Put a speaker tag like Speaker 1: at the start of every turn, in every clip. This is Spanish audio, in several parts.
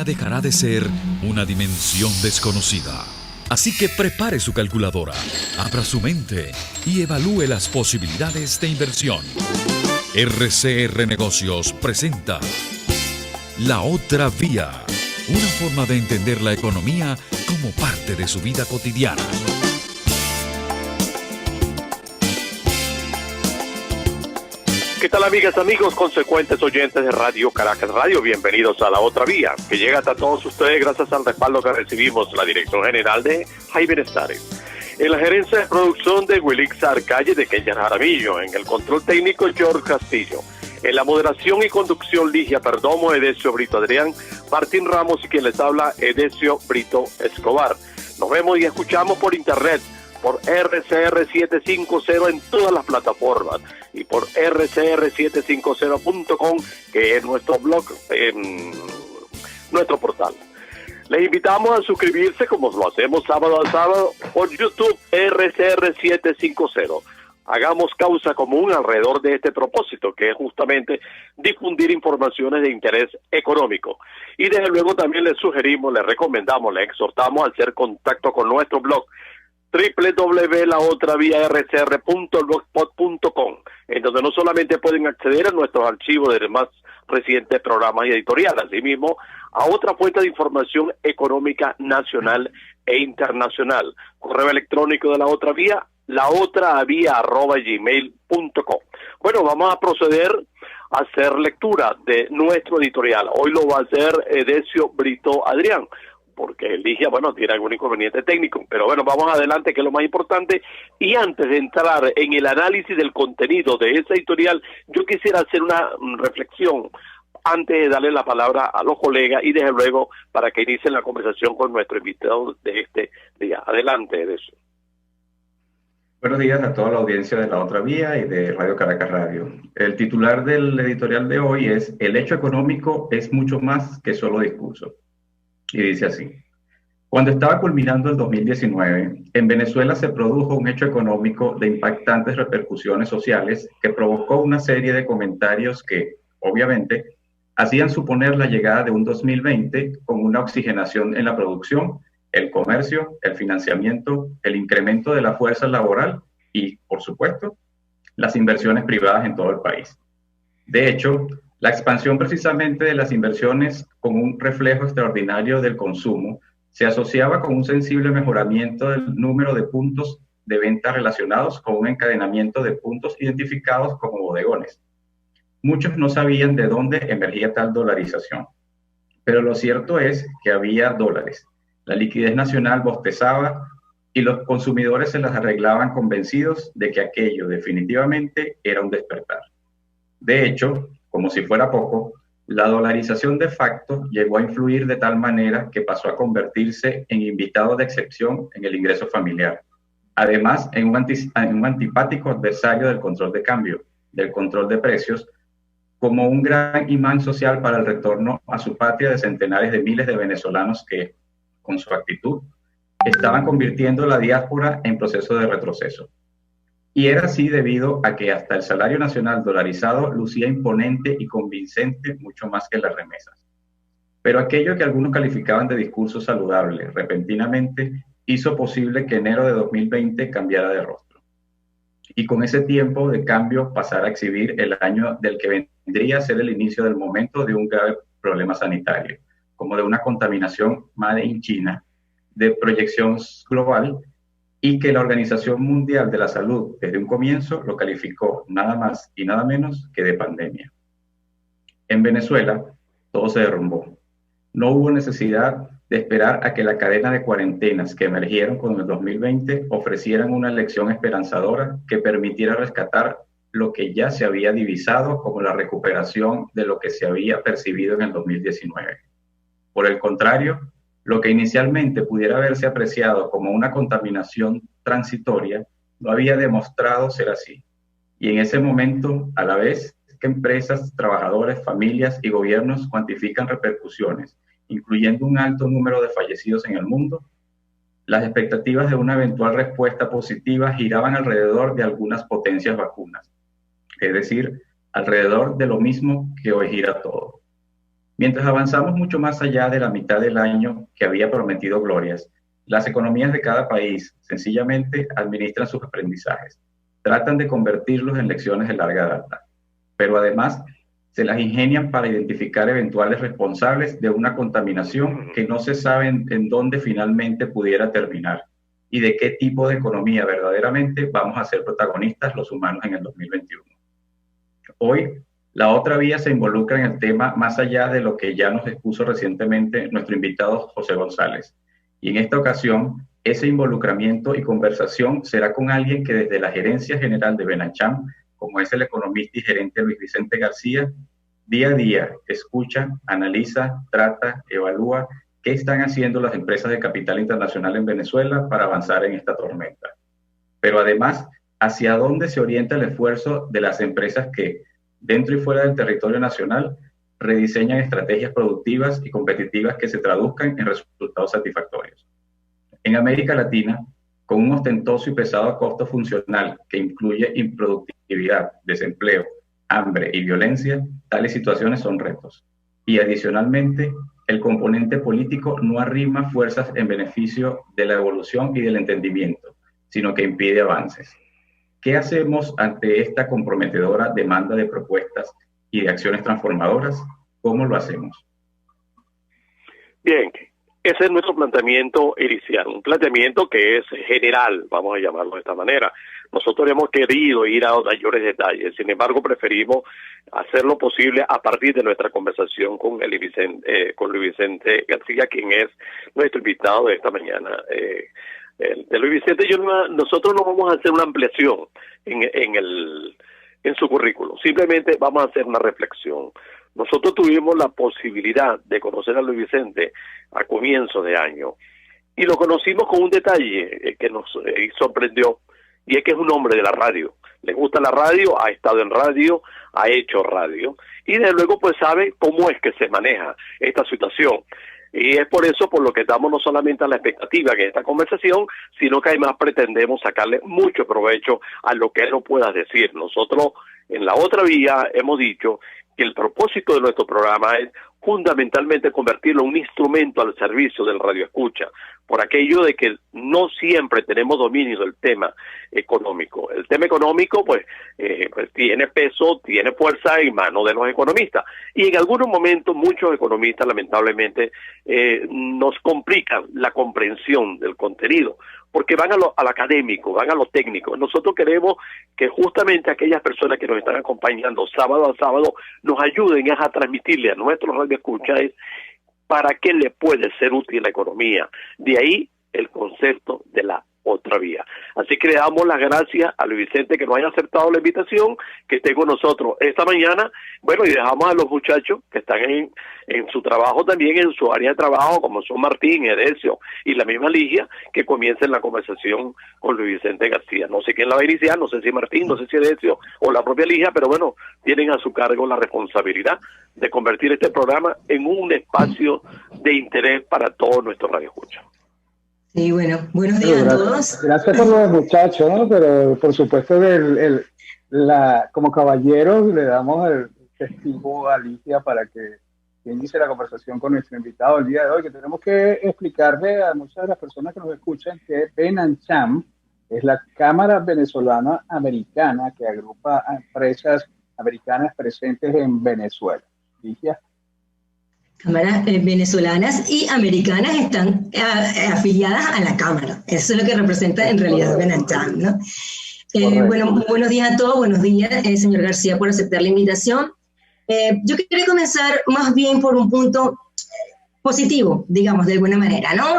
Speaker 1: economía dejará de ser una dimensión desconocida. Así que prepare su calculadora, abra su mente y evalúe las posibilidades de inversión. RCR Negocios presenta La Otra Vía, una forma de entender la economía como parte de su vida cotidiana.
Speaker 2: ¿Qué tal, amigas, amigos, consecuentes oyentes de Radio Caracas Radio? Bienvenidos a La Otra Vía, que llega hasta todos ustedes gracias al respaldo que recibimos de la Dirección General de Jaime Estares, en la gerencia de producción de Wilix Arcalle de Kenya Jaramillo, en el control técnico George Castillo, en la moderación y conducción Ligia Perdomo, Edesio Brito Adrián, Martín Ramos y quien les habla Edesio Brito Escobar. Nos vemos y escuchamos por internet, por RCR750 en todas las plataformas y por rcr750.com, que es nuestro blog, nuestro portal. Les invitamos a suscribirse, como lo hacemos sábado a sábado, por YouTube RCR750. Hagamos causa común alrededor de este propósito, que es justamente difundir informaciones de interés económico. Y desde luego también les sugerimos, les recomendamos, les exhortamos a hacer contacto con nuestro blog www.laotraviarcr.blogspot.com, en donde no solamente pueden acceder a nuestros archivos de más recientes programas y editoriales, asimismo a otra fuente de información económica nacional e internacional. Correo electrónico de La Otra Vía, laotravia@gmail.com. Bueno, vamos a proceder a hacer lectura de nuestro editorial. Hoy lo va a hacer Edesio Brito Adrián, porque Ligia, tiene algún inconveniente técnico, pero bueno, vamos adelante, que es lo más importante. Y antes de entrar en el análisis del contenido de esa editorial, yo quisiera hacer una reflexión antes de darle la palabra a los colegas y desde luego para que inicien la conversación con nuestro invitado de este día. Adelante, Edesio.
Speaker 3: Buenos días a toda la audiencia de La Otra Vía y de Radio Caracas Radio. El titular del editorial de hoy es: El hecho económico es mucho más que solo discurso. Y dice así: cuando estaba culminando el 2019, en Venezuela se produjo un hecho económico de impactantes repercusiones sociales que provocó una serie de comentarios que, obviamente, hacían suponer la llegada de un 2020 con una oxigenación en la producción, el comercio, el financiamiento, el incremento de la fuerza laboral y, por supuesto, las inversiones privadas en todo el país. De hecho, la expansión precisamente de las inversiones con un reflejo extraordinario del consumo se asociaba con un sensible mejoramiento del número de puntos de venta relacionados con un encadenamiento de puntos identificados como bodegones. Muchos no sabían de dónde emergía tal dolarización, pero lo cierto es que había dólares. La liquidez nacional bostezaba y los consumidores se las arreglaban convencidos de que aquello definitivamente era un despertar. De hecho, como si fuera poco, la dolarización de facto llegó a influir de tal manera que pasó a convertirse en invitado de excepción en el ingreso familiar. Además, en un antipático adversario del control de cambio, del control de precios, como un gran imán social para el retorno a su patria de centenares de miles de venezolanos que, con su actitud, estaban convirtiendo la diáspora en proceso de retroceso. Y era así debido a que hasta el salario nacional dolarizado lucía imponente y convincente mucho más que las remesas. Pero aquello que algunos calificaban de discurso saludable, repentinamente hizo posible que enero de 2020 cambiara de rostro. Y con ese tiempo de cambio pasara a exhibir el año del que vendría a ser el inicio del momento de un grave problema sanitario, como de una contaminación made in China, de proyección global, y que la Organización Mundial de la Salud desde un comienzo lo calificó nada más y nada menos que de pandemia. En Venezuela, todo se derrumbó. No hubo necesidad de esperar a que la cadena de cuarentenas que emergieron con el 2020 ofrecieran una lección esperanzadora que permitiera rescatar lo que ya se había divisado como la recuperación de lo que se había percibido en el 2019. Por el contrario, lo que inicialmente pudiera haberse apreciado como una contaminación transitoria no había demostrado ser así. Y en ese momento, a la vez que empresas, trabajadores, familias y gobiernos cuantifican repercusiones, incluyendo un alto número de fallecidos en el mundo, las expectativas de una eventual respuesta positiva giraban alrededor de algunas potencias vacunas, es decir, alrededor de lo mismo que hoy gira todo. Mientras avanzamos mucho más allá de la mitad del año que había prometido glorias, las economías de cada país sencillamente administran sus aprendizajes, tratan de convertirlos en lecciones de larga data, pero además se las ingenian para identificar eventuales responsables de una contaminación que no se sabe en dónde finalmente pudiera terminar y de qué tipo de economía verdaderamente vamos a ser protagonistas los humanos en el 2021. Hoy, la otra vía se involucra en el tema más allá de lo que ya nos expuso recientemente nuestro invitado José González. Y en esta ocasión, ese involucramiento y conversación será con alguien que desde la Gerencia General de Benancham, como es el economista y gerente Luis Vicente García, día a día escucha, analiza, trata, evalúa qué están haciendo las empresas de capital internacional en Venezuela para avanzar en esta tormenta. Pero además, hacia dónde se orienta el esfuerzo de las empresas que, dentro y fuera del territorio nacional, rediseñan estrategias productivas y competitivas que se traduzcan en resultados satisfactorios. En América Latina, con un ostentoso y pesado costo funcional que incluye improductividad, desempleo, hambre y violencia, tales situaciones son retos. Y adicionalmente, el componente político no arrima fuerzas en beneficio de la evolución y del entendimiento, sino que impide avances. ¿Qué hacemos ante esta comprometedora demanda de propuestas y de acciones transformadoras? ¿Cómo lo hacemos?
Speaker 2: Bien, ese es nuestro planteamiento inicial, un planteamiento que es general, vamos a llamarlo de esta manera. Nosotros hemos querido ir a mayores detalles, sin embargo preferimos hacer lo posible a partir de nuestra conversación con Luis Vicente García, quien es nuestro invitado de esta mañana. De Luis Vicente, nosotros no vamos a hacer una ampliación en su currículum, simplemente vamos a hacer una reflexión. Nosotros tuvimos la posibilidad de conocer a Luis Vicente a comienzos de año y lo conocimos con un detalle que nos sorprendió, y es que es un hombre de la radio. Le gusta la radio, ha estado en radio, ha hecho radio y desde luego pues sabe cómo es que se maneja esta situación. Y es por eso por lo que damos no solamente a la expectativa en esta conversación, sino que además pretendemos sacarle mucho provecho a lo que él nos pueda decir. Nosotros en la otra vía hemos dicho que el propósito de nuestro programa es fundamentalmente convertirlo en un instrumento al servicio del radioescucha, por aquello de que no siempre tenemos dominio del tema económico. El tema económico pues tiene peso, tiene fuerza en manos de los economistas, y en algunos momentos muchos economistas lamentablemente nos complican la comprensión del contenido, porque van a lo académico, van a lo técnico. Nosotros queremos que justamente aquellas personas que nos están acompañando sábado a sábado nos ayuden a transmitirle a nuestros radioescuchas para qué le puede ser útil la economía. De ahí el concepto de la otra vía. Así que le damos las gracias a Luis Vicente que nos haya aceptado la invitación, que esté con nosotros esta mañana. Bueno, y dejamos a los muchachos que están en su trabajo también, en su área de trabajo, como son Martín, Edesio y la misma Ligia, que comiencen la conversación con Luis Vicente García. No sé quién la va a iniciar, no sé si Martín, no sé si Edesio o la propia Ligia, pero bueno, tienen a su cargo la responsabilidad de convertir este programa en un espacio de interés para todos nuestros radioescuchas.
Speaker 4: Sí, bueno, buenos días a todos.
Speaker 5: Gracias por los muchachos, ¿no? Pero por supuesto como caballeros le damos el testigo a Ligia para que inicie la conversación con nuestro invitado el día de hoy, que tenemos que explicarle a muchas de las personas que nos escuchan que Benancham es la Cámara Venezolana Americana que agrupa a empresas americanas presentes en Venezuela. Ligia.
Speaker 4: Cámaras venezolanas y americanas están afiliadas a la Cámara. Eso es lo que representa en realidad Benancham, ¿no? Bueno, buenos días a todos, buenos días, señor García, por aceptar la invitación. Yo quería comenzar más bien por un punto positivo, digamos, de alguna manera, ¿no?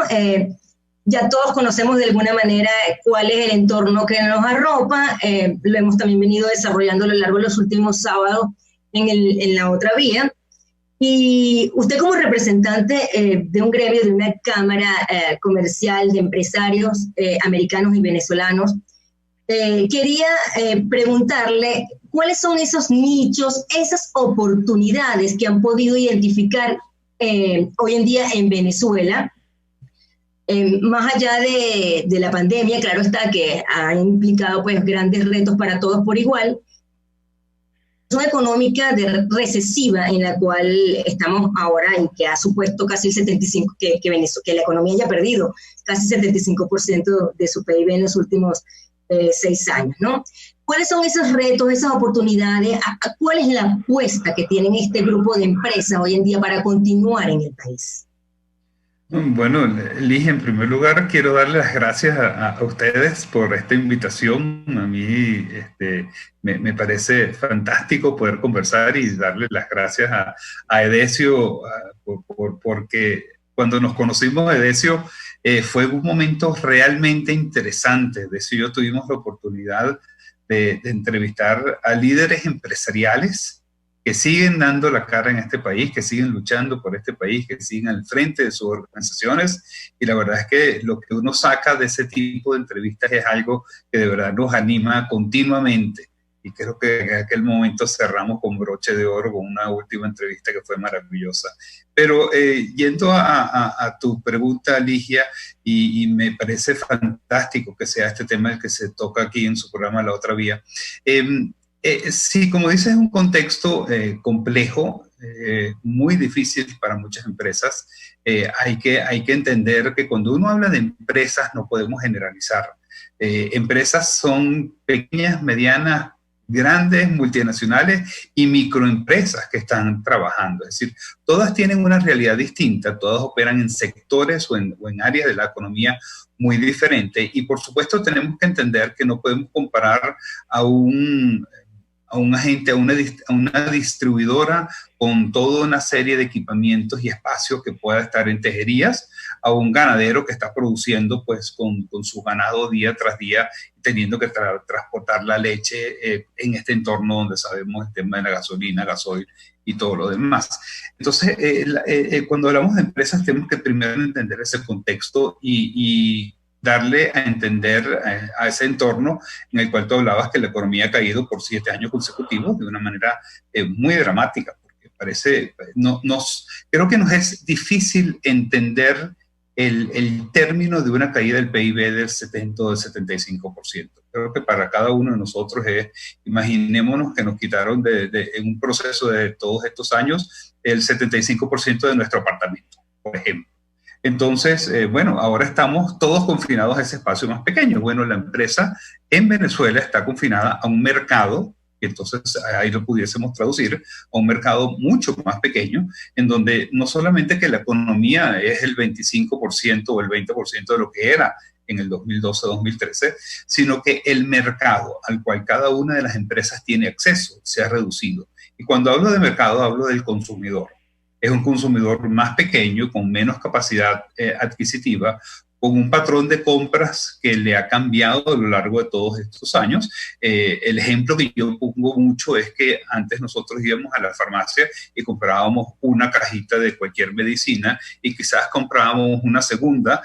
Speaker 4: Ya todos conocemos de alguna manera cuál es el entorno que nos arropa, lo hemos también venido desarrollando a lo largo de los últimos sábados en la otra vía. Y usted como representante de un gremio, de una cámara comercial de empresarios americanos y venezolanos, quería preguntarle cuáles son esos nichos, esas oportunidades que han podido identificar hoy en día en Venezuela, más allá de la pandemia, claro está que ha implicado pues grandes retos para todos por igual. económica recesiva en la cual estamos ahora y que ha supuesto casi el 75%, que la economía haya perdido casi 75% de su PIB en los últimos 6 años, ¿no? ¿Cuáles son esos retos, esas oportunidades? ¿Cuál es la apuesta que tienen este grupo de empresas hoy en día para continuar en el país?
Speaker 6: Bueno, Ligia, en primer lugar quiero darle las gracias a ustedes por esta invitación. A mí me parece fantástico poder conversar y darle las gracias a Edesio porque cuando nos conocimos, Edesio, fue un momento realmente interesante. Edesio y yo tuvimos la oportunidad de entrevistar a líderes empresariales que siguen dando la cara en este país, que siguen luchando por este país, que siguen al frente de sus organizaciones. Y la verdad es que lo que uno saca de ese tipo de entrevistas es algo que de verdad nos anima continuamente. Y creo que en aquel momento cerramos con broche de oro con una última entrevista que fue maravillosa. Pero yendo a tu pregunta, Ligia, y me parece fantástico que sea este tema el que se toca aquí en su programa La Otra Vía. Sí, como dices, es un contexto complejo, muy difícil para muchas empresas. Hay que entender que cuando uno habla de empresas no podemos generalizar. Empresas son pequeñas, medianas, grandes, multinacionales y microempresas que están trabajando. Es decir, todas tienen una realidad distinta, todas operan en sectores o en áreas de la economía muy diferentes. Y por supuesto tenemos que entender que no podemos comparar a un agente, a una distribuidora con toda una serie de equipamientos y espacios que pueda estar en tejerías, a un ganadero que está produciendo pues con su ganado día tras día, teniendo que transportar la leche en este entorno donde sabemos el tema de la gasolina, gasoil y todo lo demás. Entonces, cuando hablamos de empresas tenemos que primero entender ese contexto y darle a entender a ese entorno en el cual tú hablabas que la economía ha caído por 7 años consecutivos de una manera muy dramática, porque parece, creo que nos es difícil entender el término de una caída del PIB del 70 o del 75%. Creo que para cada uno de nosotros imaginémonos que nos quitaron en un proceso de todos estos años el 75% de nuestro apartamento, por ejemplo. Entonces, bueno, ahora estamos todos confinados a ese espacio más pequeño. Bueno, la empresa en Venezuela está confinada a un mercado, que entonces ahí lo pudiésemos traducir, a un mercado mucho más pequeño, en donde no solamente que la economía es el 25% o el 20% de lo que era en el 2012-2013, sino que el mercado al cual cada una de las empresas tiene acceso se ha reducido. Y cuando hablo de mercado, hablo del consumidor. Es un consumidor más pequeño, con menos capacidad adquisitiva, con un patrón de compras que le ha cambiado a lo largo de todos estos años. El ejemplo que yo pongo mucho es que antes nosotros íbamos a la farmacia y comprábamos una cajita de cualquier medicina y quizás comprábamos una segunda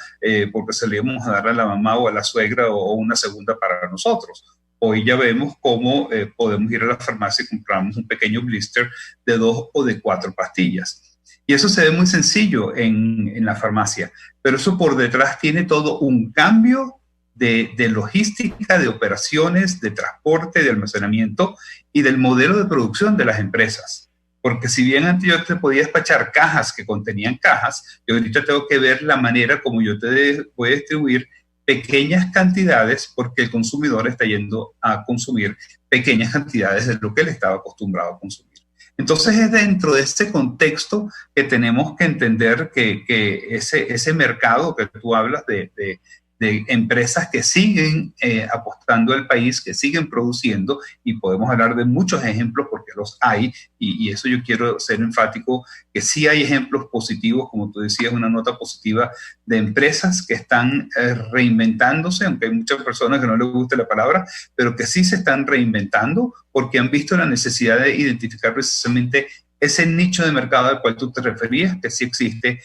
Speaker 6: porque se le íbamos a dar a la mamá o a la suegra o una segunda para nosotros. Hoy ya vemos cómo podemos ir a la farmacia y compramos un pequeño blister de 2 o de 4 pastillas. Y eso se ve muy sencillo en la farmacia, pero eso por detrás tiene todo un cambio de logística, de operaciones, de transporte, de almacenamiento y del modelo de producción de las empresas. Porque si bien antes yo te podía despachar cajas que contenían cajas, yo ahorita tengo que ver la manera como yo te voy a distribuir pequeñas cantidades porque el consumidor está yendo a consumir pequeñas cantidades de lo que él estaba acostumbrado a consumir. Entonces es dentro de este contexto que tenemos que entender que ese mercado que tú hablas de empresas que siguen apostando al país, que siguen produciendo, y podemos hablar de muchos ejemplos porque los hay, y eso yo quiero ser enfático, que sí hay ejemplos positivos, como tú decías, una nota positiva de empresas que están reinventándose, aunque hay muchas personas que no les guste la palabra, pero que sí se están reinventando porque han visto la necesidad de identificar precisamente ese nicho de mercado al cual tú te referías, que sí existe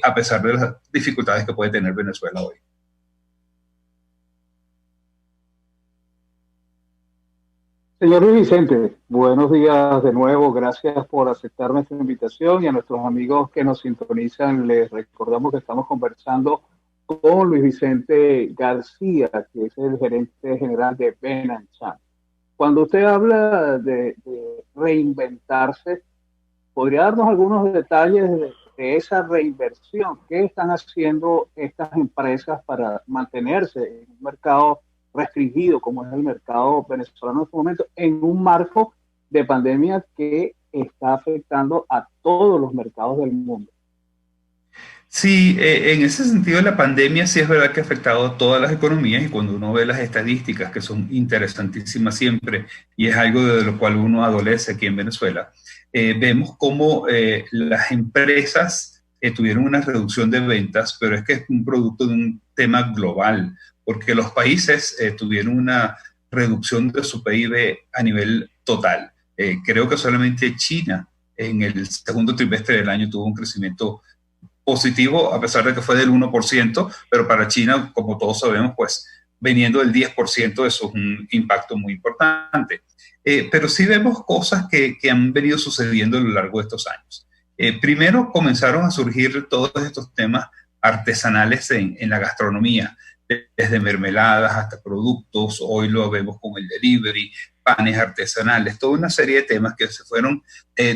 Speaker 6: a pesar de las dificultades que puede tener Venezuela hoy.
Speaker 5: Señor Luis Vicente, buenos días de nuevo. Gracias por aceptar nuestra invitación, y a nuestros amigos que nos sintonizan les recordamos que estamos conversando con Luis Vicente García, que es el gerente general de Ben & Chan. Cuando usted habla de reinventarse, ¿podría darnos algunos detalles de esa reinversión? ¿Qué están haciendo estas empresas para mantenerse en un mercado restringido como es el mercado venezolano en este momento, en un marco de pandemia que está afectando a todos los mercados del mundo?
Speaker 6: Sí, en ese sentido la pandemia sí es verdad que ha afectado a todas las economías, y cuando uno ve las estadísticas, que son interesantísimas siempre, y es algo de lo cual uno adolece aquí en Venezuela, vemos cómo las empresas tuvieron una reducción de ventas, pero es que es un producto de un tema global, porque los países tuvieron una reducción de su PIB a nivel total. Creo que solamente China en el segundo trimestre del año tuvo un crecimiento positivo, a pesar de que fue del 1%, pero para China, como todos sabemos, pues veniendo del 10%, eso es un impacto muy importante. Pero sí vemos cosas que han venido sucediendo a lo largo de estos años. Primero comenzaron a surgir todos estos temas artesanales en la gastronomía, desde mermeladas hasta productos. Hoy lo vemos con el delivery, panes artesanales, toda una serie de temas que se fueron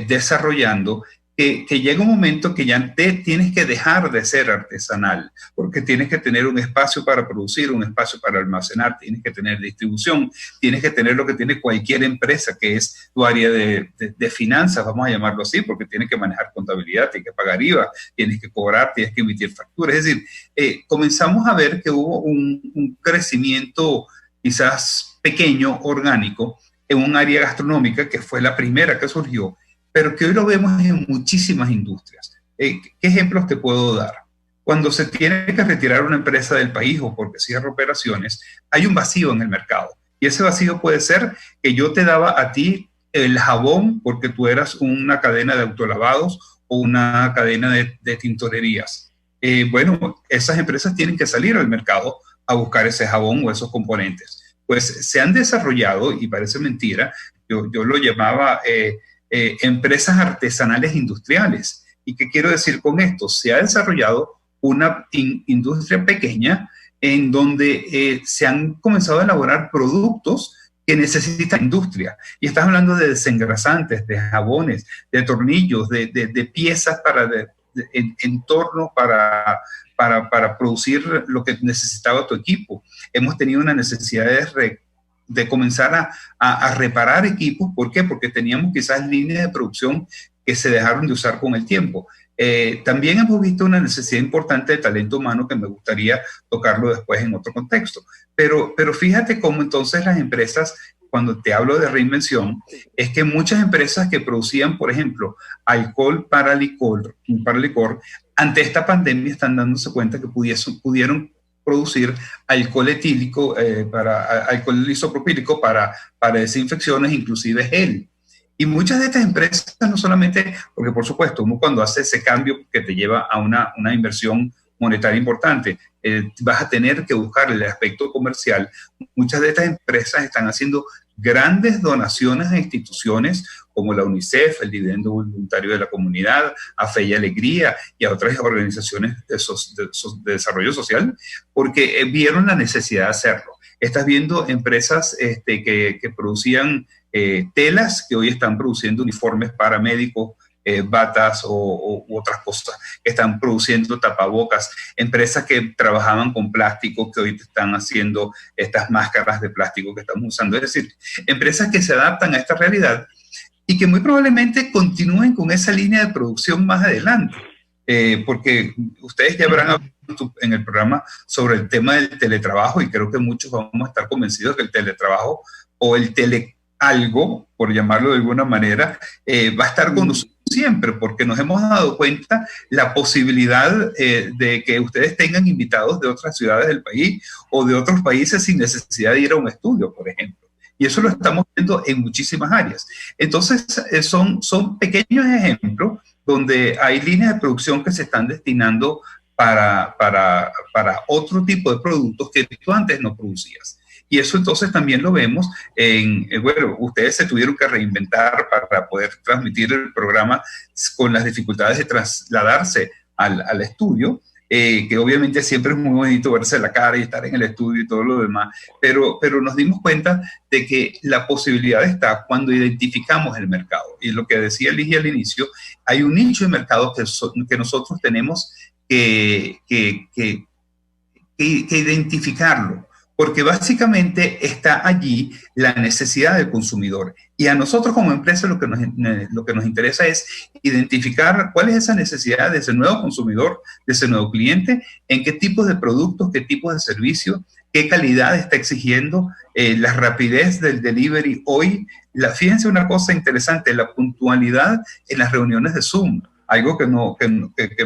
Speaker 6: desarrollando, que llega un momento que ya tienes que dejar de ser artesanal, porque tienes que tener un espacio para producir, un espacio para almacenar, tienes que tener distribución, tienes que tener lo que tiene cualquier empresa, que es tu área de finanzas, vamos a llamarlo así, porque tienes que manejar contabilidad, tienes que pagar IVA, tienes que cobrar, tienes que emitir facturas. Es decir, comenzamos a ver que hubo un crecimiento quizás pequeño, orgánico, en un área gastronómica que fue la primera que surgió, pero que hoy lo vemos en muchísimas industrias. ¿Qué ejemplos te puedo dar? Cuando se tiene que retirar una empresa del país o porque cierra operaciones, hay un vacío en el mercado. Y ese vacío puede ser que yo te daba a ti el jabón porque tú eras una cadena de autolavados o una cadena de tintorerías. Bueno, esas empresas tienen que salir al mercado a buscar ese jabón o esos componentes. Pues se han desarrollado, y parece mentira, yo lo llamaba empresas artesanales industriales. ¿Y qué quiero decir con esto? Se ha desarrollado una industria pequeña en donde se han comenzado a elaborar productos que necesita industria. Y estás hablando de desengrasantes, de jabones, de tornillos, de piezas para entornos para producir lo que necesitaba tu equipo. Hemos tenido una necesidad de comenzar a reparar equipos. ¿Por qué? Porque teníamos quizás líneas de producción que se dejaron de usar con el tiempo. También hemos visto una necesidad importante de talento humano que me gustaría tocarlo después en otro contexto. Pero fíjate cómo entonces las empresas, cuando te hablo de reinvención, es que muchas empresas que producían, por ejemplo, alcohol para licor, ante esta pandemia están dándose cuenta que pudieron producir alcohol etílico, alcohol isopropílico para desinfecciones, inclusive gel. Y muchas de estas empresas, no solamente, porque por supuesto, uno cuando hace ese cambio que te lleva a una inversión monetaria importante, vas a tener que buscar el aspecto comercial. Muchas de estas empresas están haciendo grandes donaciones a instituciones como la UNICEF, el Dividendo Voluntario de la Comunidad, a Fe y Alegría y a otras organizaciones de desarrollo social, porque vieron la necesidad de hacerlo. Estás viendo empresas que producían telas, que hoy están produciendo uniformes para médicos, batas u otras cosas, que están produciendo tapabocas, empresas que trabajaban con plástico, que hoy están haciendo estas máscaras de plástico que estamos usando. Es decir, empresas que se adaptan a esta realidad y que muy probablemente continúen con esa línea de producción más adelante, porque ustedes ya habrán hablado en el programa sobre el tema del teletrabajo, y creo que muchos vamos a estar convencidos que el teletrabajo o el telealgo, por llamarlo de alguna manera, va a estar con nosotros siempre, porque nos hemos dado cuenta la posibilidad de que ustedes tengan invitados de otras ciudades del país o de otros países sin necesidad de ir a un estudio, por ejemplo. Y eso lo estamos viendo en muchísimas áreas. Entonces, son pequeños ejemplos donde hay líneas de producción que se están destinando para otro tipo de productos que tú antes no producías. Y eso entonces también lo vemos bueno, ustedes se tuvieron que reinventar para poder transmitir el programa con las dificultades de trasladarse al estudio. que obviamente siempre es muy bonito verse la cara y estar en el estudio y todo lo demás, pero nos dimos cuenta de que la posibilidad está cuando identificamos el mercado. Y lo que decía Ligia al inicio, hay un nicho de mercado que nosotros tenemos que identificarlo, porque básicamente está allí la necesidad del consumidor. Y a nosotros como empresa lo que nos interesa es identificar cuál es esa necesidad de ese nuevo consumidor, de ese nuevo cliente, en qué tipos de productos, qué tipos de servicios, qué calidad está exigiendo, la rapidez del delivery. Hoy, fíjense una cosa interesante, la puntualidad en las reuniones de Zoom, algo que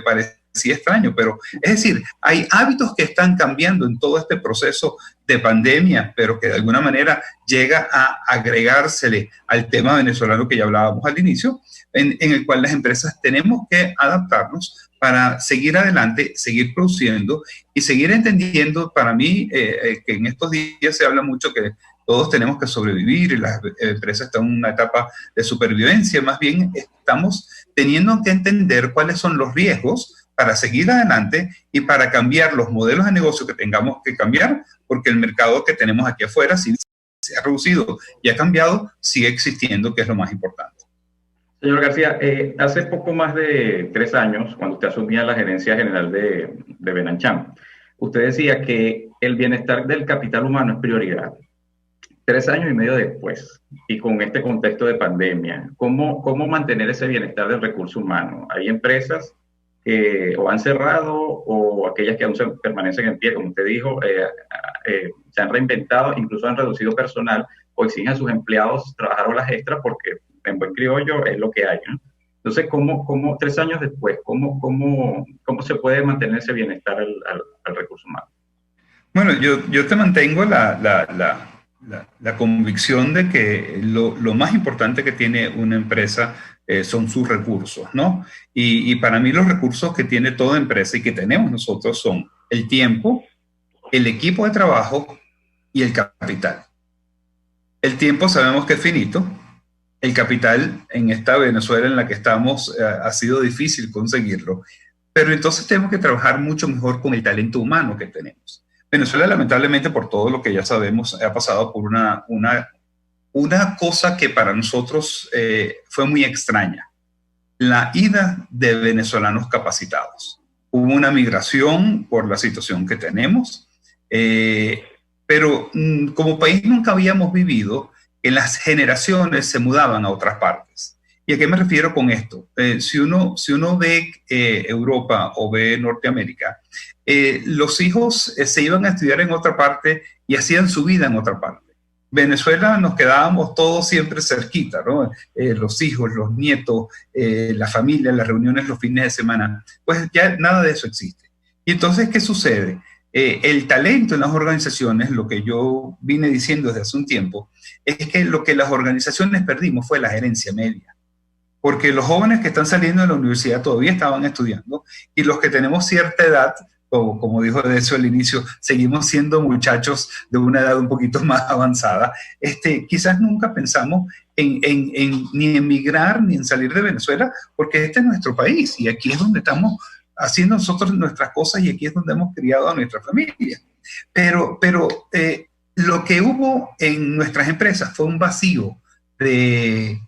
Speaker 6: parece extraño, pero es decir, hay hábitos que están cambiando en todo este proceso de pandemia, pero que de alguna manera llega a agregársele al tema venezolano que ya hablábamos al inicio, en el cual las empresas tenemos que adaptarnos para seguir adelante, seguir produciendo y seguir entendiendo. Para mí, que en estos días se habla mucho que todos tenemos que sobrevivir y las empresas están en una etapa de supervivencia. Más bien estamos teniendo que entender cuáles son los riesgos para seguir adelante y para cambiar los modelos de negocio que tengamos que cambiar, porque el mercado que tenemos aquí afuera, si se ha reducido y ha cambiado, sigue existiendo, que es lo más importante.
Speaker 3: Señor García, hace poco más de 3 años, cuando usted asumía la gerencia general de Benancham, usted decía que el bienestar del capital humano es prioridad. 3 años y medio después, y con este contexto de pandemia, ¿cómo mantener ese bienestar del recurso humano? Hay empresas que o han cerrado o aquellas que aún permanecen en pie, como usted dijo, se han reinventado, incluso han reducido personal o exigen a sus empleados trabajar horas extras porque en buen criollo es lo que hay, ¿no? Entonces, ¿cómo 3 años después, cómo se puede mantener ese bienestar al recurso humano?
Speaker 6: Bueno, yo te mantengo la convicción de que lo más importante que tiene una empresa son sus recursos, ¿no? Y para mí los recursos que tiene toda empresa y que tenemos nosotros son el tiempo, el equipo de trabajo y el capital. El tiempo sabemos que es finito. El capital en esta Venezuela en la que estamos ha sido difícil conseguirlo, pero entonces tenemos que trabajar mucho mejor con el talento humano que tenemos. Venezuela, lamentablemente, por todo lo que ya sabemos, ha pasado por una cosa que para nosotros fue muy extraña: la ida de venezolanos capacitados. Hubo una migración por la situación que tenemos, pero como país nunca habíamos vivido que las generaciones se mudaban a otras partes. ¿Y a qué me refiero con esto? Si uno ve Europa o ve Norteamérica, los hijos se iban a estudiar en otra parte y hacían su vida en otra parte. Venezuela nos quedábamos todos siempre cerquita, ¿no? Los hijos, los nietos, la familia, las reuniones los fines de semana. Pues ya nada de eso existe. Y entonces, ¿qué sucede? El talento en las organizaciones, lo que yo vine diciendo desde hace un tiempo, es que lo que las organizaciones perdimos fue la gerencia media. Porque los jóvenes que están saliendo de la universidad todavía estaban estudiando, y los que tenemos cierta edad, como dijo Decio al inicio, seguimos siendo muchachos de una edad un poquito más avanzada, quizás nunca pensamos ni emigrar ni en salir de Venezuela, porque este es nuestro país y aquí es donde estamos haciendo nosotros nuestras cosas y aquí es donde hemos criado a nuestra familia. Pero lo que hubo en nuestras empresas fue un vacío de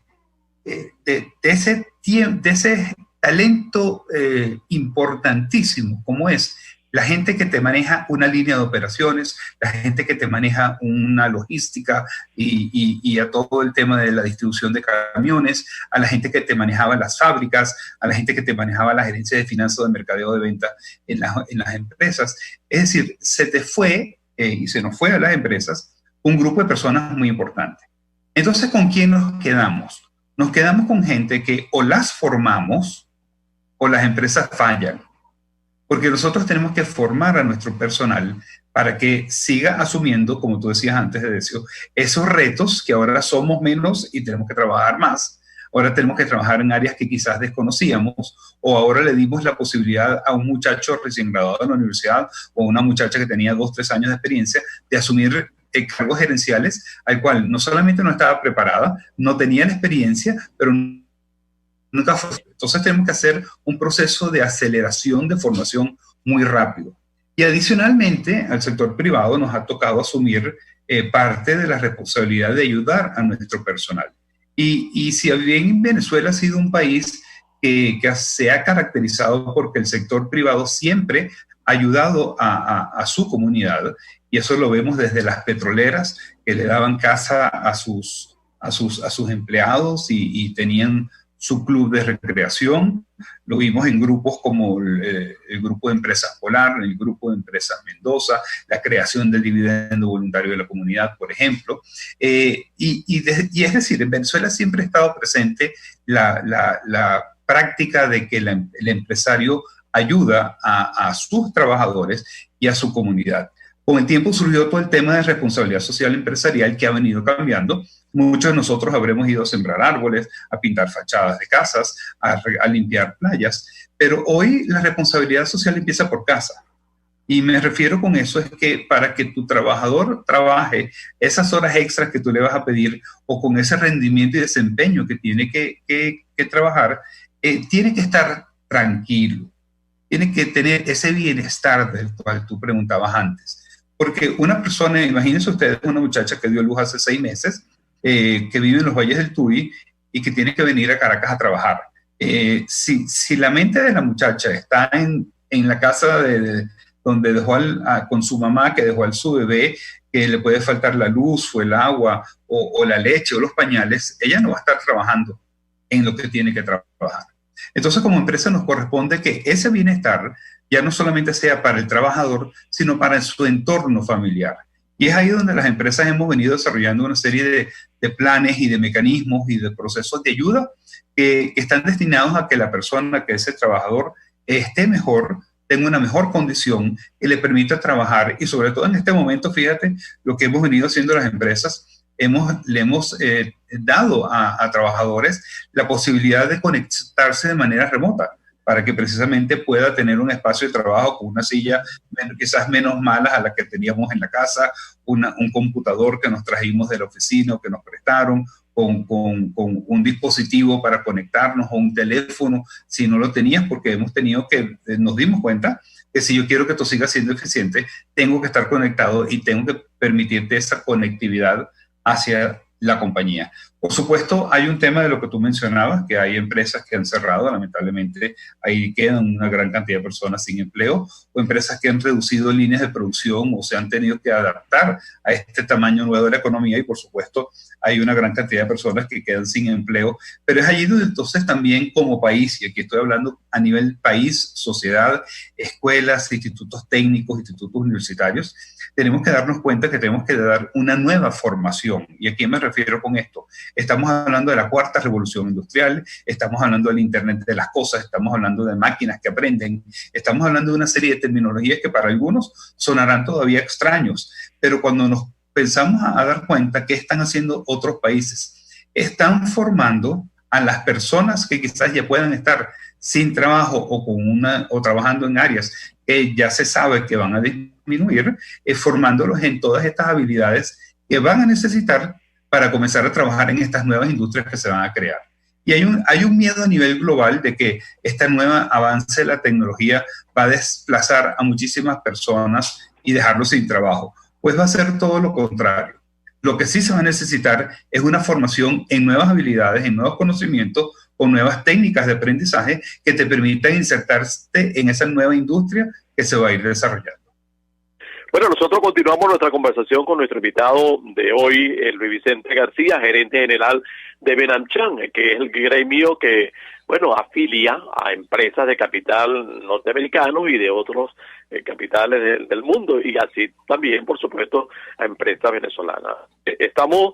Speaker 6: ese talento importantísimo, como es la gente que te maneja una línea de operaciones, la gente que te maneja una logística y a todo el tema de la distribución de camiones, a la gente que te manejaba las fábricas, a la gente que te manejaba la gerencia de finanzas, de mercadeo, de venta en las empresas. Es decir, se te fue y se nos fue a las empresas un grupo de personas muy importante. Entonces, ¿con quién nos quedamos? Nos quedamos con gente que o las formamos o las empresas fallan. Porque nosotros tenemos que formar a nuestro personal para que siga asumiendo, como tú decías antes, Decio, esos retos que ahora somos menos y tenemos que trabajar más. Ahora tenemos que trabajar en áreas que quizás desconocíamos, o ahora le dimos la posibilidad a un muchacho recién graduado de la universidad o a una muchacha que tenía 2 o 3 años de experiencia de asumir cargos gerenciales al cual no solamente no estaba preparada, no tenía la experiencia, pero nunca fue. Entonces tenemos que hacer un proceso de aceleración de formación muy rápido. Y adicionalmente, al sector privado nos ha tocado asumir parte de la responsabilidad de ayudar a nuestro personal. Y si bien Venezuela ha sido un país que se ha caracterizado porque el sector privado siempre ha ayudado a su comunidad, y eso lo vemos desde las petroleras que le daban casa a sus empleados y tenían su club de recreación. Lo vimos en grupos como el Grupo de Empresas Polar, el Grupo de Empresas Mendoza, la creación del dividendo voluntario de la comunidad, por ejemplo. Y es decir, en Venezuela siempre ha estado presente la práctica de que el empresario ayuda a sus trabajadores y a su comunidad. Con el tiempo surgió todo el tema de responsabilidad social empresarial que ha venido cambiando. Muchos de nosotros habremos ido a sembrar árboles, a pintar fachadas de casas, a limpiar playas, pero hoy la responsabilidad social empieza por casa. Y me refiero con eso es que para que tu trabajador trabaje esas horas extras que tú le vas a pedir o con ese rendimiento y desempeño que tiene que trabajar, tiene que estar tranquilo, tiene que tener ese bienestar del cual tú preguntabas antes. Porque una persona, imagínense ustedes, una muchacha que dio luz hace 6 meses, que vive en los Valles del Tuy y que tiene que venir a Caracas a trabajar. Si la mente de la muchacha está en la casa donde dejó con su mamá, que dejó a su bebé, que le puede faltar la luz o el agua o la leche o los pañales, ella no va a estar trabajando en lo que tiene que trabajar. Entonces, como empresa nos corresponde que ese bienestar ya no solamente sea para el trabajador, sino para su entorno familiar. Y es ahí donde las empresas hemos venido desarrollando una serie de planes y de mecanismos y de procesos de ayuda que están destinados a que la persona, que ese trabajador, esté mejor, tenga una mejor condición, que le permita trabajar. Y sobre todo en este momento, fíjate, lo que hemos venido haciendo las empresas, le hemos dado a trabajadores la posibilidad de conectarse de manera remota para que precisamente pueda tener un espacio de trabajo con una silla quizás menos mala a la que teníamos en la casa, un computador que nos trajimos de la oficina o que nos prestaron, con un dispositivo para conectarnos o un teléfono si no lo tenías, porque nos dimos cuenta que si yo quiero que tú sigas siendo eficiente, tengo que estar conectado y tengo que permitirte esa conectividad hacia la compañía. Por supuesto, hay un tema de lo que tú mencionabas, que hay empresas que han cerrado, lamentablemente ahí quedan una gran cantidad de personas sin empleo, o empresas que han reducido líneas de producción o se han tenido que adaptar a este tamaño nuevo de la economía, y por supuesto hay una gran cantidad de personas que quedan sin empleo, pero es allí donde entonces también como país, y aquí estoy hablando a nivel país, sociedad, escuelas, institutos técnicos, institutos universitarios, tenemos que darnos cuenta que tenemos que dar una nueva formación. ¿Y a quién me refiero con esto? Estamos hablando de la cuarta revolución industrial, estamos hablando del Internet de las cosas, estamos hablando de máquinas que aprenden, estamos hablando de una serie de terminologías que para algunos sonarán todavía extraños, pero cuando nos pensamos a dar cuenta qué están haciendo otros países, están formando a las personas que quizás ya puedan estar sin trabajo o trabajando en áreas que ya se sabe que van a disminuir, formándolos en todas estas habilidades que van a necesitar para comenzar a trabajar en estas nuevas industrias que se van a crear. Y hay un miedo a nivel global de que este nuevo avance de la tecnología va a desplazar a muchísimas personas y dejarlos sin trabajo. Pues va a ser todo lo contrario. Lo que sí se va a necesitar es una formación en nuevas habilidades, en nuevos conocimientos, con nuevas técnicas de aprendizaje que te permitan insertarte en esa nueva industria que se va a ir desarrollando.
Speaker 2: Bueno, nosotros continuamos nuestra conversación con nuestro invitado de hoy, el Luis Vicente García, gerente general de Benamchan, que es el gremio que, bueno, afilia a empresas de capital norteamericano y de otros capitales del mundo, y así también, por supuesto, a empresas venezolanas. Estamos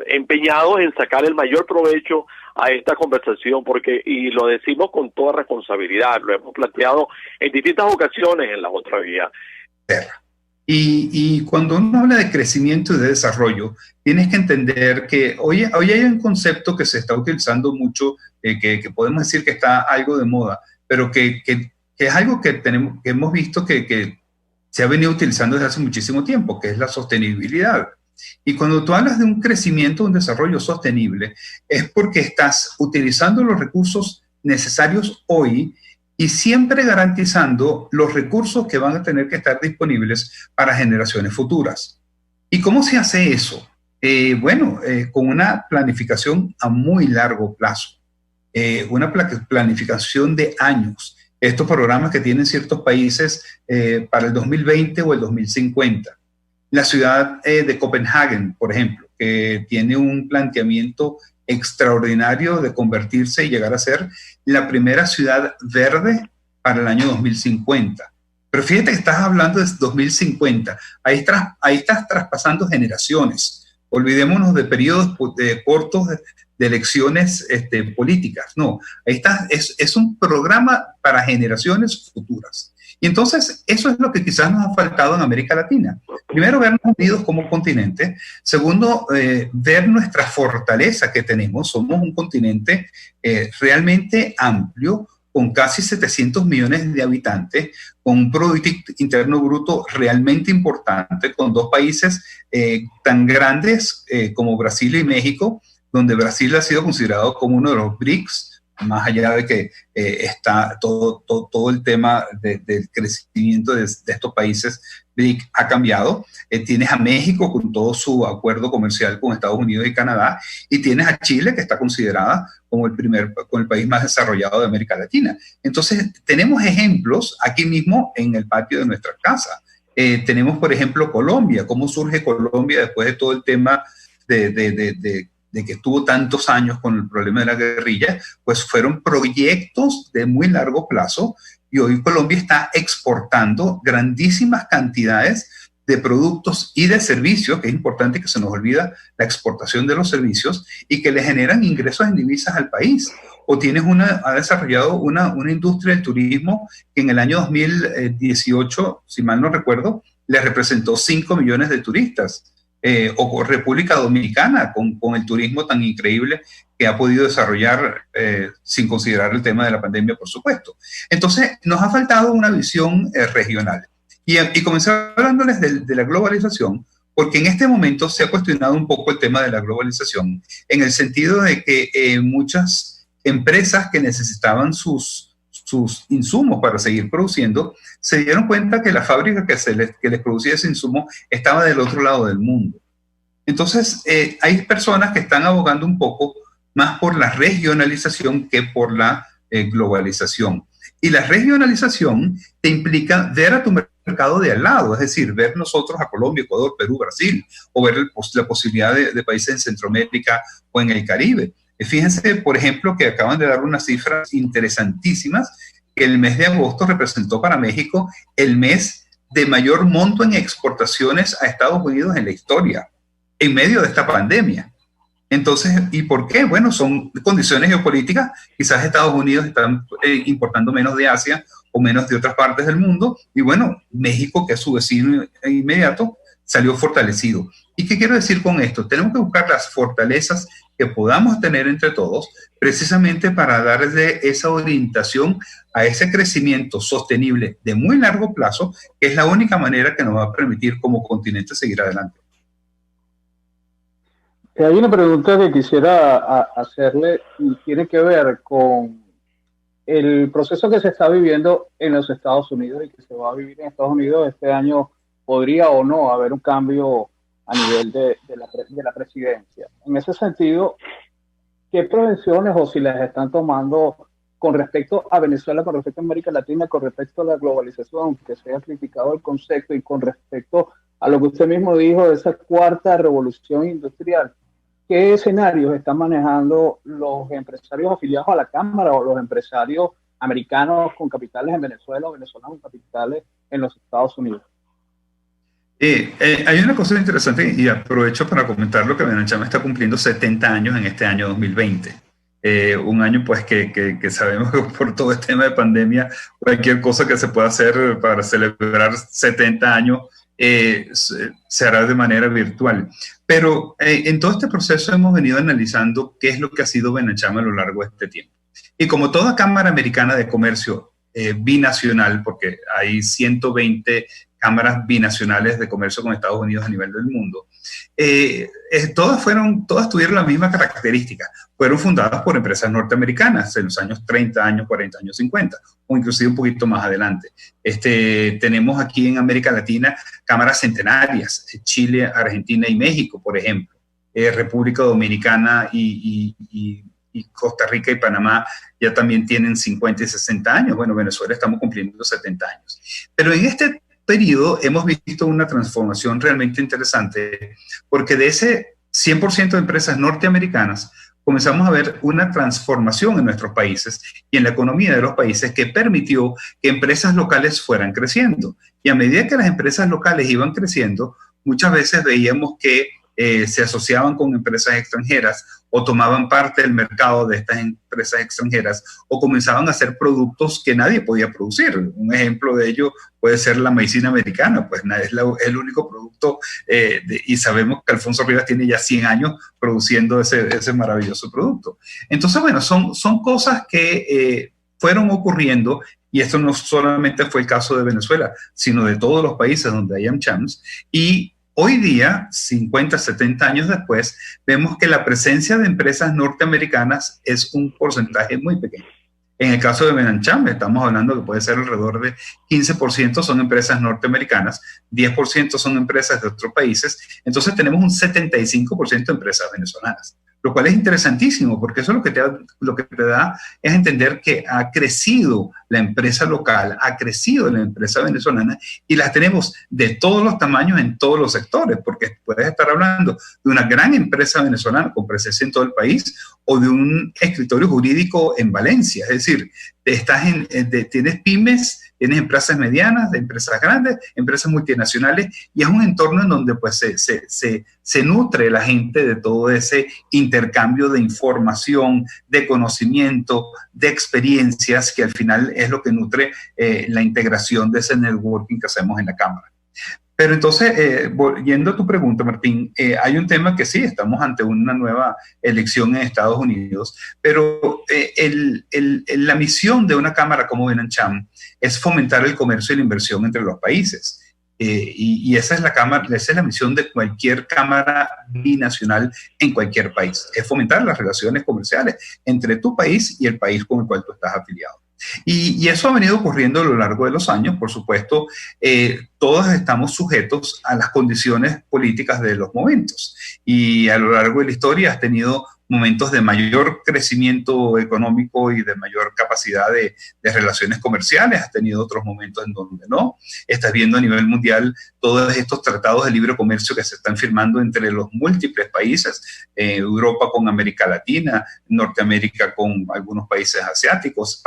Speaker 2: empeñados en sacar el mayor provecho a esta conversación, y lo decimos con toda responsabilidad, lo hemos planteado en distintas ocasiones en la otra vía.
Speaker 6: Y cuando uno habla de crecimiento y de desarrollo, tienes que entender que hoy hay un concepto que se está utilizando mucho, que podemos decir que está algo de moda, pero que es algo que hemos visto que se ha venido utilizando desde hace muchísimo tiempo, que es la sostenibilidad. Y cuando tú hablas de un crecimiento, un desarrollo sostenible, es porque estás utilizando los recursos necesarios hoy y siempre garantizando los recursos que van a tener que estar disponibles para generaciones futuras. ¿Y cómo se hace eso? Con una planificación a muy largo plazo, una planificación de años. Estos programas que tienen ciertos países para el 2020 o el 2050. La ciudad de Copenhague, por ejemplo, que tiene un planteamiento extraordinario de convertirse y llegar a ser la primera ciudad verde para el año 2050. Pero fíjate que estás hablando de 2050. Ahí estás traspasando generaciones. Olvidémonos de periodos cortos de elecciones políticas. No, ahí está, es un programa para generaciones futuras. Y entonces eso es lo que quizás nos ha faltado en América Latina. Primero, vernos unidos como continente. Segundo, ver nuestra fortaleza que tenemos. Somos un continente realmente amplio, con casi 700 millones de habitantes, con un Producto Interno Bruto realmente importante, con dos países tan grandes como Brasil y México, donde Brasil ha sido considerado como uno de los BRICS, más allá de que está todo el tema del crecimiento de estos países BRIC ha cambiado. Tienes a México con todo su acuerdo comercial con Estados Unidos y Canadá, y tienes a Chile, que está considerada como el país más desarrollado de América Latina. Entonces, tenemos ejemplos aquí mismo en el patio de nuestra casa. Tenemos, por ejemplo, Colombia. ¿Cómo surge Colombia después de todo el tema de que estuvo tantos años con el problema de la guerrilla? Pues fueron proyectos de muy largo plazo, y hoy Colombia está exportando grandísimas cantidades de productos y de servicios, que es importante, que se nos olvida la exportación de los servicios, y que le generan ingresos en divisas al país. O ha desarrollado una industria del turismo que en el año 2018, si mal no recuerdo, le representó 5 millones de turistas. O República Dominicana, con el turismo tan increíble que ha podido desarrollar, sin considerar el tema de la pandemia, por supuesto. Entonces, nos ha faltado una visión regional. Y comencé hablándoles de la globalización, porque en este momento se ha cuestionado un poco el tema de la globalización, en el sentido de que muchas empresas que necesitaban sus insumos para seguir produciendo, se dieron cuenta que la fábrica que les producía ese insumo estaba del otro lado del mundo. Entonces, hay personas que están abogando un poco más por la regionalización que por la globalización. Y la regionalización te implica ver a tu mercado de al lado, es decir, ver nosotros a Colombia, Ecuador, Perú, Brasil, o ver la posibilidad de países en Centroamérica o en el Caribe. Fíjense, por ejemplo, que acaban de dar unas cifras interesantísimas, que el mes de agosto representó para México el mes de mayor monto en exportaciones a Estados Unidos en la historia, en medio de esta pandemia. Entonces, ¿y por qué? Bueno, son condiciones geopolíticas. Quizás Estados Unidos están importando menos de Asia o menos de otras partes del mundo. Y bueno, México, que es su vecino inmediato, salió fortalecido. ¿Y qué quiero decir con esto? Tenemos que buscar las fortalezas que podamos tener entre todos, precisamente para darle esa orientación a ese crecimiento sostenible de muy largo plazo, que es la única manera que nos va a permitir como continente seguir adelante.
Speaker 5: Hay una pregunta que quisiera hacerle, y tiene que ver con el proceso que se está viviendo en los Estados Unidos y que se va a vivir en Estados Unidos este año. ¿Podría o no haber un cambio a nivel de la presidencia? En ese sentido, ¿qué prevenciones, o si las están tomando con respecto a Venezuela, con respecto a América Latina, con respecto a la globalización, aunque se haya criticado el concepto, y con respecto a lo que usted mismo dijo de esa cuarta revolución industrial? ¿Qué escenarios están manejando los empresarios afiliados a la Cámara o los empresarios americanos con capitales en Venezuela o venezolanos con capitales en los Estados Unidos?
Speaker 6: Hay una cosa interesante, y aprovecho para comentar lo que Benanchama está cumpliendo 70 años en este año 2020. Un año pues que sabemos que por todo este tema de pandemia, cualquier cosa que se pueda hacer para celebrar 70 años se hará de manera virtual. Pero en todo este proceso hemos venido analizando qué es lo que ha sido Benanchama a lo largo de este tiempo. Y como toda Cámara Americana de Comercio binacional, porque hay 120 cámaras binacionales de comercio con Estados Unidos a nivel del mundo. Todas tuvieron la misma característica. Fueron fundadas por empresas norteamericanas en los años 30 años, 40 años, 50, o inclusive un poquito más adelante. Tenemos aquí en América Latina cámaras centenarias, Chile, Argentina y México, por ejemplo. República Dominicana y Costa Rica y Panamá ya también tienen 50 y 60 años. Bueno, Venezuela estamos cumpliendo 70 años. Pero en este periodo hemos visto una transformación realmente interesante, porque de ese 100% de empresas norteamericanas comenzamos a ver una transformación en nuestros países y en la economía de los países que permitió que empresas locales fueran creciendo. Y a medida que las empresas locales iban creciendo, muchas veces veíamos que se asociaban con empresas extranjeras o tomaban parte del mercado de estas empresas extranjeras o comenzaban a hacer productos que nadie podía producir. Un ejemplo de ello puede ser la maicena americana, pues es el único producto y sabemos que Alfonso Rivas tiene ya 100 años produciendo ese maravilloso producto. Entonces, bueno, son cosas que fueron ocurriendo. Y esto no solamente fue el caso de Venezuela, sino de todos los países donde hay AmChams. Y hoy día, 50, 70 años después, vemos que la presencia de empresas norteamericanas es un porcentaje muy pequeño. En el caso de BenAmCham, estamos hablando que puede ser alrededor de 15% son empresas norteamericanas, 10% son empresas de otros países, entonces tenemos un 75% de empresas venezolanas, lo cual es interesantísimo porque eso lo que te da es entender que ha crecido la empresa local, ha crecido la empresa venezolana y las tenemos de todos los tamaños en todos los sectores, porque puedes estar hablando de una gran empresa venezolana con presencia en todo el país o de un escritorio jurídico en Valencia, es decir, tienes pymes, tienes empresas medianas, empresas grandes, empresas multinacionales, y es un entorno en donde pues, se nutre la gente de todo ese intercambio de información, de conocimiento, de experiencias, que al final es lo que nutre la integración de ese networking que hacemos en la Cámara. Pero entonces, yendo a tu pregunta, Martín, hay un tema que sí, estamos ante una nueva elección en Estados Unidos, pero la misión de una cámara como BenAmCham es fomentar el comercio y la inversión entre los países. Y esa es la misión de cualquier cámara binacional en cualquier país, es fomentar las relaciones comerciales entre tu país y el país con el cual tú estás afiliado. Y eso ha venido ocurriendo a lo largo de los años. Por supuesto, todos estamos sujetos a las condiciones políticas de los momentos. Y a lo largo de la historia has tenido momentos de mayor crecimiento económico y de mayor capacidad de relaciones comerciales, has tenido otros momentos en donde no. Estás viendo a nivel mundial todos estos tratados de libre comercio que se están firmando entre los múltiples países, Europa con América Latina, Norteamérica con algunos países asiáticos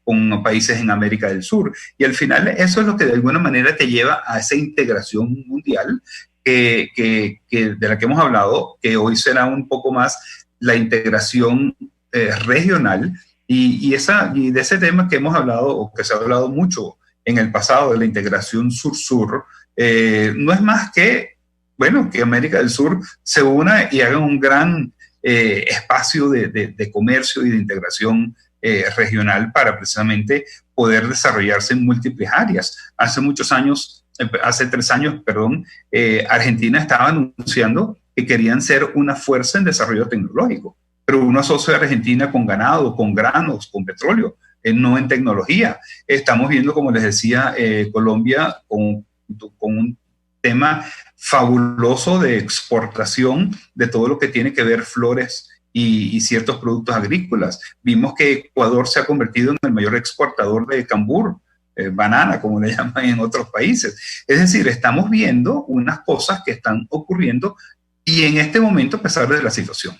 Speaker 6: con países en América del Sur. Y al final eso es lo que de alguna manera te lleva a esa integración mundial de la que hemos hablado, que hoy será un poco más la integración regional y de ese tema que hemos hablado o que se ha hablado mucho en el pasado de la integración sur-sur, no es más que, bueno, que América del Sur se una y haga un gran espacio de comercio y de integración regional para precisamente poder desarrollarse en múltiples áreas. Hace 3 años, Argentina estaba anunciando que querían ser una fuerza en desarrollo tecnológico, pero uno asocia a Argentina con ganado, con granos, con petróleo, no en tecnología. Estamos viendo, como les decía, Colombia con un tema fabuloso de exportación de todo lo que tiene que ver flores y ciertos productos agrícolas. Vimos que Ecuador se ha convertido en el mayor exportador de cambur, banana, como le llaman en otros países. Es decir, estamos viendo unas cosas que están ocurriendo y en este momento, a pesar de la situación.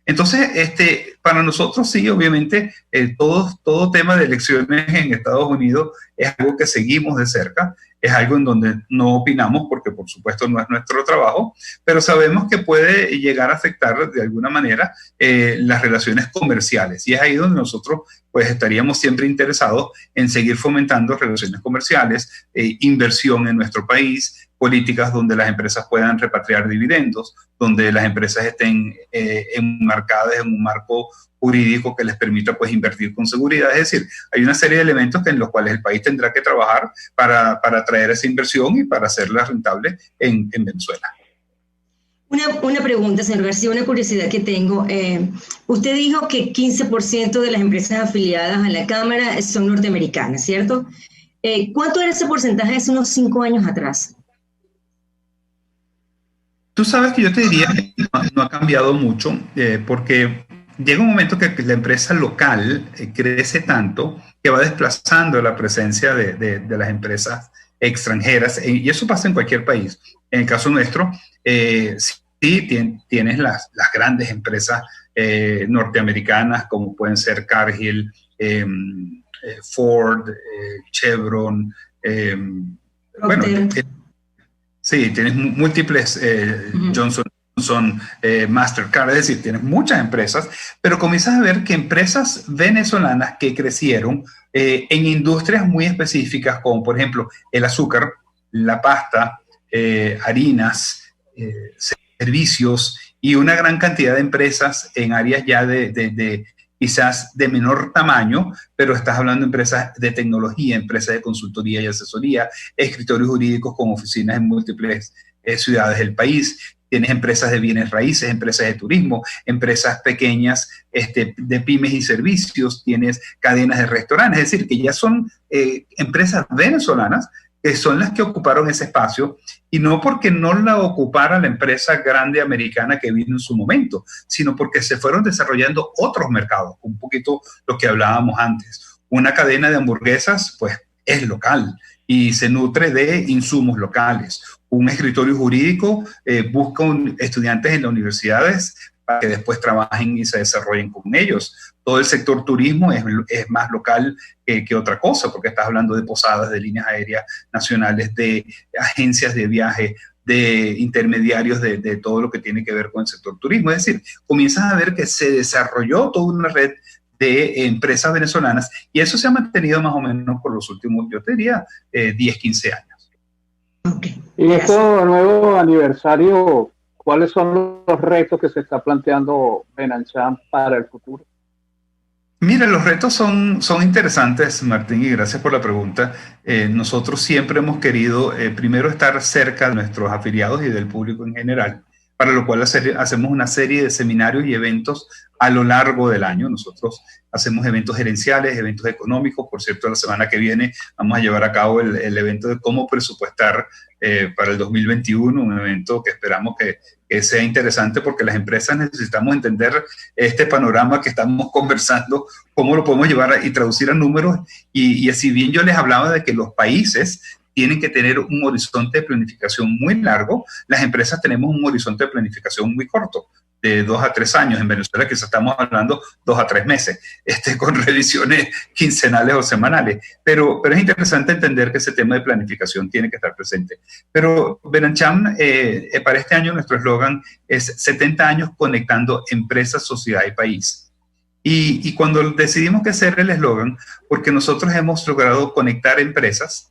Speaker 6: Entonces, para nosotros sí, obviamente, todo tema de elecciones en Estados Unidos es algo que seguimos de cerca, es algo en donde no opinamos porque, por supuesto, no es nuestro trabajo, pero sabemos que puede llegar a afectar de alguna manera las relaciones comerciales. Y es ahí donde nosotros pues estaríamos siempre interesados en seguir fomentando relaciones comerciales, inversión en nuestro país, políticas donde las empresas puedan repatriar dividendos, donde las empresas estén enmarcadas en un marco jurídico que les permita pues invertir con seguridad. Es decir, hay una serie de elementos en los cuales el país tendrá que trabajar para atraer esa inversión y para hacerla rentable en Venezuela.
Speaker 4: Una pregunta, señor García, una curiosidad que tengo. Usted dijo que 15% de las empresas afiliadas a la Cámara son norteamericanas, ¿cierto? ¿Cuánto era ese porcentaje hace unos 5 años atrás?
Speaker 6: Tú sabes que yo te diría que no ha cambiado mucho, porque llega un momento que la empresa local crece tanto que va desplazando la presencia de las empresas extranjeras, y eso pasa en cualquier país. En el caso nuestro, sí tienes las grandes empresas norteamericanas, como pueden ser Cargill, Ford, Chevron, bueno, sí, tienes múltiples, Johnson, Mastercard, es decir, tienes muchas empresas, pero comienzas a ver que empresas venezolanas que crecieron en industrias muy específicas, como por ejemplo el azúcar, la pasta, harinas, servicios y una gran cantidad de empresas en áreas ya de quizás de menor tamaño, pero estás hablando de empresas de tecnología, empresas de consultoría y asesoría, escritorios jurídicos con oficinas en múltiples ciudades del país. Tienes empresas de bienes raíces, empresas de turismo, empresas pequeñas de pymes y servicios, tienes cadenas de restaurantes, es decir, que ya son empresas venezolanas que son las que ocuparon ese espacio, y no porque no la ocupara la empresa grande americana que vino en su momento, sino porque se fueron desarrollando otros mercados, un poquito lo que hablábamos antes. Una cadena de hamburguesas, pues, es local y se nutre de insumos locales. Un escritorio jurídico busca estudiantes en las universidades para que después trabajen y se desarrollen con ellos. Todo el sector turismo es más local que otra cosa, porque estás hablando de posadas, de líneas aéreas nacionales, de agencias de viaje, de intermediarios de todo lo que tiene que ver con el sector turismo. Es decir, comienzas a ver que se desarrolló toda una red de empresas venezolanas, y eso se ha mantenido más o menos por los últimos, yo te diría, 10, 15 años.
Speaker 5: Okay. Y este nuevo aniversario, ¿cuáles son los retos que se está planteando Benancham para el futuro?
Speaker 6: Mira, los retos son interesantes, Martín, y gracias por la pregunta. Nosotros siempre hemos querido, primero, estar cerca de nuestros afiliados y del público en general, para lo cual hacemos una serie de seminarios y eventos a lo largo del año. Nosotros hacemos eventos gerenciales, eventos económicos. Por cierto, la semana que viene vamos a llevar a cabo el evento de cómo presupuestar para el 2021, un evento que esperamos que sea interesante, porque las empresas necesitamos entender este panorama que estamos conversando, cómo lo podemos llevar y traducir a números. Y si bien yo les hablaba de que los países tienen que tener un horizonte de planificación muy largo, las empresas tenemos un horizonte de planificación muy corto, de 2 a 3 años. En Venezuela quizás estamos hablando 2 a 3 meses, con revisiones quincenales o semanales. Pero es interesante entender que ese tema de planificación tiene que estar presente. Pero Benancham, para este año nuestro eslogan es 70 años conectando empresa, sociedad y país. Y cuando decidimos que hacer el eslogan, porque nosotros hemos logrado conectar empresas,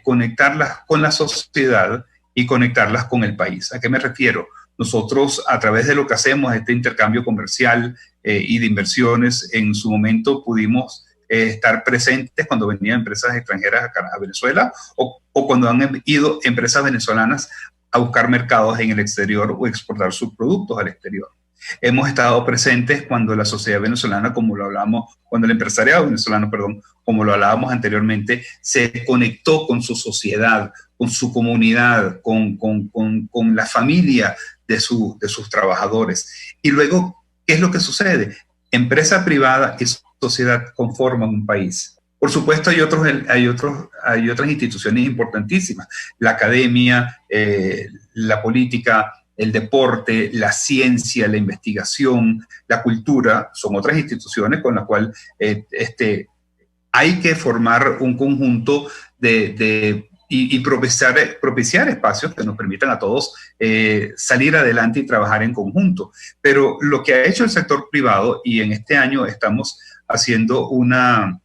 Speaker 6: conectarlas con la sociedad y conectarlas con el país. ¿A qué me refiero? Nosotros, a través de lo que hacemos, este intercambio comercial y de inversiones, en su momento pudimos estar presentes cuando venían empresas extranjeras a Venezuela, o cuando han ido empresas venezolanas a buscar mercados en el exterior o exportar sus productos al exterior. Hemos estado presentes cuando la sociedad venezolana, cuando el empresariado venezolano, como lo hablábamos anteriormente, se conectó con su sociedad, con su comunidad, con la familia de sus trabajadores. Y luego, ¿qué es lo que sucede? Empresa privada y sociedad conforman un país. Por supuesto, hay otras instituciones importantísimas: la academia, la política, el deporte, la ciencia, la investigación, la cultura. Son otras instituciones con las cuales hay que formar un conjunto y propiciar espacios que nos permitan a todos salir adelante y trabajar en conjunto. Pero lo que ha hecho el sector privado, y en este año estamos haciendo una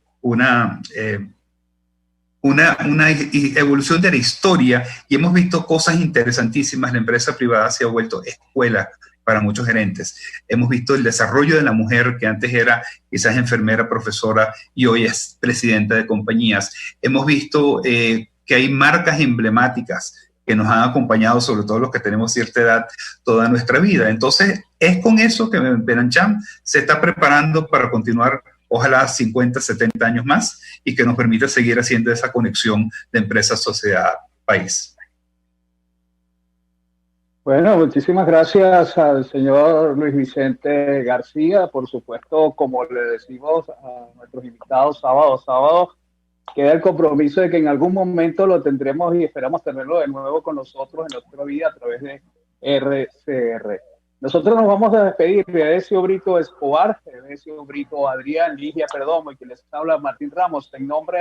Speaker 6: evolución de la historia, y hemos visto cosas interesantísimas. La empresa privada se ha vuelto escuela para muchos gerentes. Hemos visto el desarrollo de la mujer que antes era quizás enfermera, profesora y hoy es presidenta de compañías. Hemos visto que hay marcas emblemáticas que nos han acompañado, sobre todo los que tenemos cierta edad, toda nuestra vida. Entonces, es con eso que Benancham se está preparando para continuar, ojalá 50, 70 años más, y que nos permita seguir haciendo esa conexión de empresa, sociedad, país.
Speaker 5: Bueno, muchísimas gracias al señor Luis Vicente García. Por supuesto, como le decimos a nuestros invitados sábado a sábado, queda el compromiso de que en algún momento lo tendremos y esperamos tenerlo de nuevo con nosotros en Otra Vida a través de RCR. Nosotros nos vamos a despedir de Edesio Brito Escobar, Edesio Brito Adrián, Ligia Perdomo, y que les habla Martín Ramos, en nombre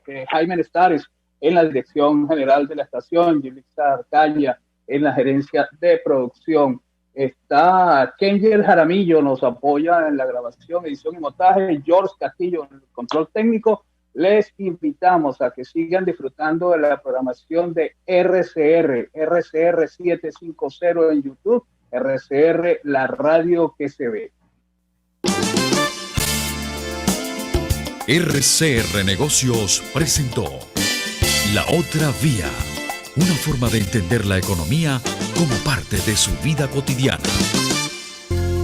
Speaker 5: de Jaime Estares en la dirección general de la estación, Yulisa Arcaña en la gerencia de producción. Está Kenger Jaramillo, nos apoya en la grabación, edición y montaje, George Castillo en el control técnico. Les invitamos a que sigan disfrutando de la programación de RCR 750 en YouTube, RCR, la radio que se ve.
Speaker 1: RCR Negocios presentó La Otra Vía, una forma de entender la economía como parte de su vida cotidiana.